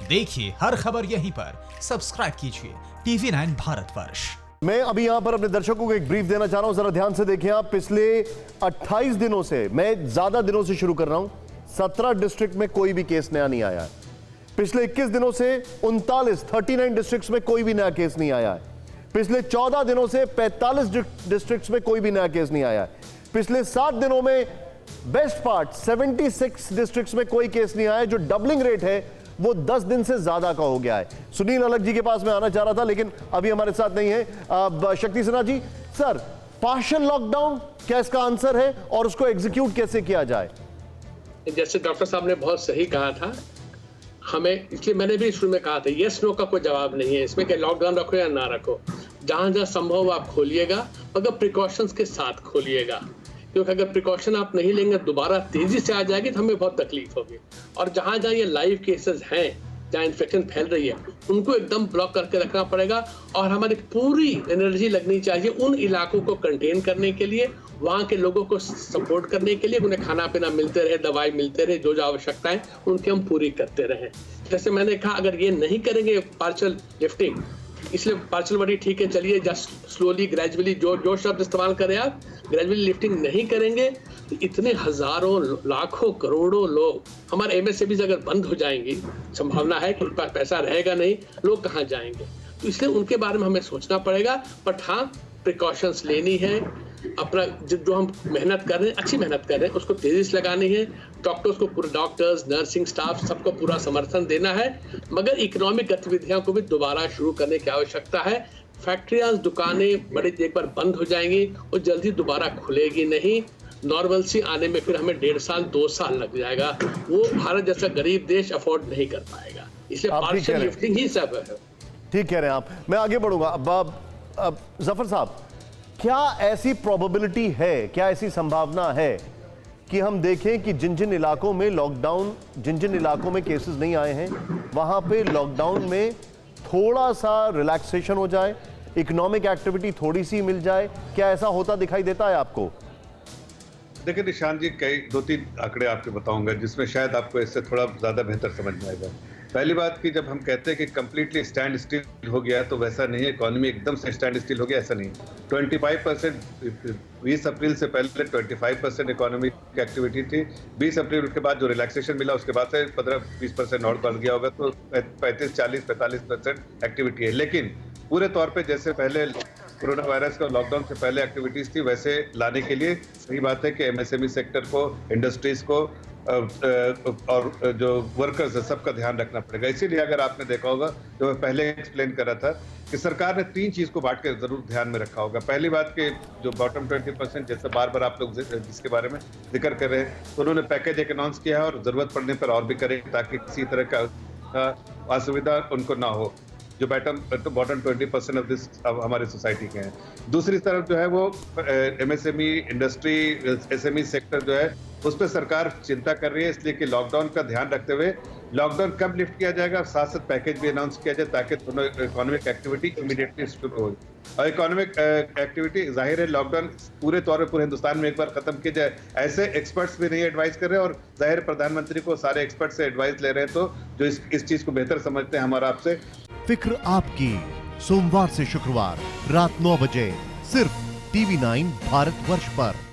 देखिए हर खबर यहीं पर, सब्सक्राइब कीजिए TV9 भारतवर्ष। मैं अभी यहां पर अपने दर्शकों को एक ब्रीफ देना चाह रहा हूं, जरा ध्यान से देखिए आप। पिछले 28 दिनों से, मैं ज्यादा दिनों से शुरू कर रहा हूं, 17 डिस्ट्रिक्ट में कोई भी केस नया नहीं आया है। पिछले 21 दिनों से 39 डिस्ट्रिक्ट्स में कोई भी नया केस नहीं आया है। पिछले 14 दिनों से 45 डिस्ट्रिक्ट्स में कोई भी नया केस नहीं आया है। पिछले 7 दिनों में बेस्ट पार्ट 76 डिस्ट्रिक्ट्स में कोई केस नहीं आया है। जो डबलिंग रेट है वो 10 दिन से ज्यादा का हो गया है। सुनील अलग जी के पास मैं आना चाह रहा था, लेकिन अभी हमारे साथ नहीं है। शक्ति Sinha ji, sir, partial lockdown क्या इसका आंसर है और उसको एग्जीक्यूट कैसे किया जाए? जैसे डॉक्टर साहब ने बहुत सही कहा था, हमें, इसलिए मैंने भी शुरू में कहा था, यस नो का कोई जवाब नहीं है इसमें कि लॉकडाउन रखो या ना रखो। जहां जहां संभव आप खोलिएगा, मगर प्रिकॉशंस के साथ खोलिएगा, क्योंकि अगर प्रिकॉशन आप नहीं लेंगे दोबारा तेजी से आ जाएगी तो हमें बहुत तकलीफ होगी। और जहां जहां ये लाइव केसेस हैं, जहां इन्फेक्शन फैल रही है, उनको एकदम ब्लॉक करके रखना पड़ेगा। और हमारी पूरी एनर्जी लगनी चाहिए उन इलाकों को कंटेन करने के लिए, वहां के लोगों को सपोर्ट करने के लिए, उन्हें खाना पीना मिलते रहे, दवाई मिलते रहे, जो जो आवश्यकताएं उनकी हम पूरी करते रहें। जैसे मैंने कहा, अगर ये नहीं करेंगे पार्शियल लिफ्टिंग, इसलिए पार्शियल बड़ी ठीक है, चलिए जस्ट स्लोली ग्रेजुअली, जो शब्द इस्तेमाल करें आप, ग्रेजुअली लिफ्टिंग नहीं करेंगे तो इतने हजारों लाखों करोड़ों लोग, हमारे एमएसएमई अगर बंद हो जाएंगी, संभावना है कि उनके पास पैसा रहेगा नहीं, लोग कहाँ जाएंगे। तो इसलिए उनके बारे में हमें सोचना पड़ेगा। बट हाँ, प्रिकॉशंस लेनी है, अपना जो हम मेहनत कर रहे हैं, अच्छी मेहनत कर रहे हैं, उसको तेजी से लगानी है। डॉक्टर्स को, पूरे डॉक्टर्स, नर्सिंग स्टाफ, सबको पूरा समर्थन देना है। मगर इकोनॉमिक गतिविधियों को भी दोबारा शुरू करने की आवश्यकता है। फैक्ट्रियां, दुकानें बड़ी देर पर बंद हो जाएंगी और जल्दी दोबारा खुलेगी नहीं। नॉर्मलसी आने में फिर हमें 1.5 साल 2 साल लग जाएगा। वो भारत जैसा गरीब देश अफोर्ड नहीं कर पाएगा। इसलिए पार्शियल लिफ्टिंग ही सब है। ठीक कह रहे हैं आप। मैं आगे बढ़ूंगा। अब जफर साहब, क्या ऐसी प्रोबेबिलिटी है, क्या ऐसी संभावना है कि हम देखें कि जिन जिन इलाकों में लॉकडाउन, जिन जिन इलाकों में केसेस नहीं आए हैं, वहां पे लॉकडाउन में थोड़ा सा रिलैक्सेशन हो जाए, इकोनॉमिक एक्टिविटी थोड़ी सी मिल जाए? क्या ऐसा होता दिखाई देता है आपको? देखिए निशान जी, कई 2-3 आंकड़े आपको बताऊंगा जिसमें शायद आपको इससे थोड़ा ज्यादा बेहतर समझ में आएगा। पहली बात कि जब हम कहते हैं कि कंप्लीटली स्टैंड स्टिल हो गया है, तो वैसा नहीं है। इकोनॉमी एकदम से स्टैंड स्टिल हो गया, ऐसा नहीं। 25%, 20 अप्रैल से पहले 25% इकोनॉमी की एक्टिविटी थी। 20 अप्रैल के बाद जो रिलैक्सेशन मिला, उसके बाद से 15-20% और बढ़ गया होगा, तो 35-40-45% एक्टिविटी है। लेकिन पूरे तौर पे जैसे पहले कोरोना वायरस का लॉकडाउन से पहले एक्टिविटीज थी, वैसे लाने के लिए सही बात है कि एमएसएमई सेक्टर को, इंडस्ट्रीज को और जो वर्कर्स है, सबका ध्यान रखना पड़ेगा। इसीलिए अगर आपने देखा होगा, जो मैं पहले एक्सप्लेन कर रहा था, कि सरकार ने 3 चीज को बांट के जरूर ध्यान में रखा होगा। पहली बात कि जो बॉटम 20%, जैसे बार बार आप लोग जिसके बारे में जिक्र कर रहे हैं, तो उन्होंने पैकेज एक अनाउंस किया है और जरूरत पड़ने पर और भी करें, ताकि किसी तरह का असुविधा उनको ना हो। जो बॉटम 20% ऑफ दिस हमारे सोसाइटी के हैं। दूसरी तरफ जो है वो एमएसएमई, इंडस्ट्री, एसएमई सेक्टर जो है, उस पर सरकार चिंता कर रही है। इसलिए कि लॉकडाउन का ध्यान रखते हुए लॉकडाउन कब लिफ्ट किया जाएगा, साथ साथ पैकेज भी अनाउंस किया जाए, ताकि दोनों इकोनॉमिक एक्टिविटी इमीडिएटली शुरू हो। और इकोनॉमिक एक्टिविटी, जाहिर है लॉकडाउन पूरे तौर पर पूरे हिंदुस्तान में एक बार खत्म किया जाए, ऐसे एक्सपर्ट्स भी नहीं एडवाइस कर रहे हैं। और जाहिर प्रधानमंत्री को सारे एक्सपर्ट से एडवाइस ले रहे हैं, तो जो इस चीज को बेहतर समझते हैं हमारा आपसे। फिक्र आपकी, सोमवार से शुक्रवार रात 9 बजे, सिर्फ TV9 भारतवर्ष पर।